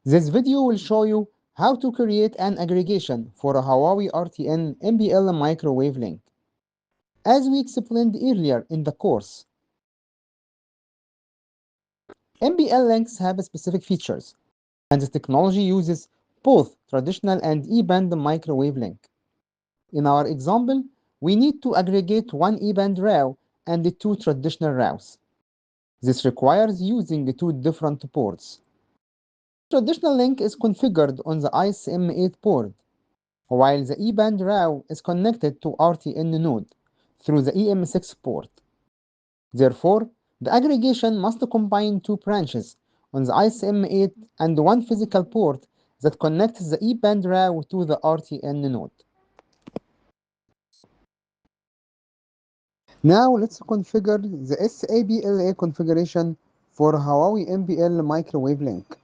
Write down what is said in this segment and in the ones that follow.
This video will show you how to create an aggregation for a Huawei RTN MBL microwave link. As we explained earlier in the course, MBL links have specific features, and this technology uses both traditional and E-band microwave link. In our example, we need to aggregate one E-band route and two traditional routes. This requires using two different ports. Traditional link is configured on the ISM8 port, while the E-band route is connected to RTN node through the EM6 port. Therefore, the aggregation must combine two branches on the ISM8 and one physical port that connects the E-band route to the RTN node. Now let's configure the SABLA configuration for Huawei MBL microwave link.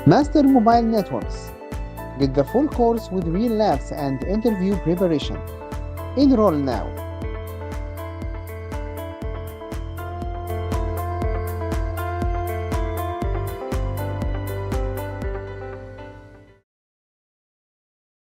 Master Mobile Networks. Get the full course with real labs and interview preparation. Enroll now.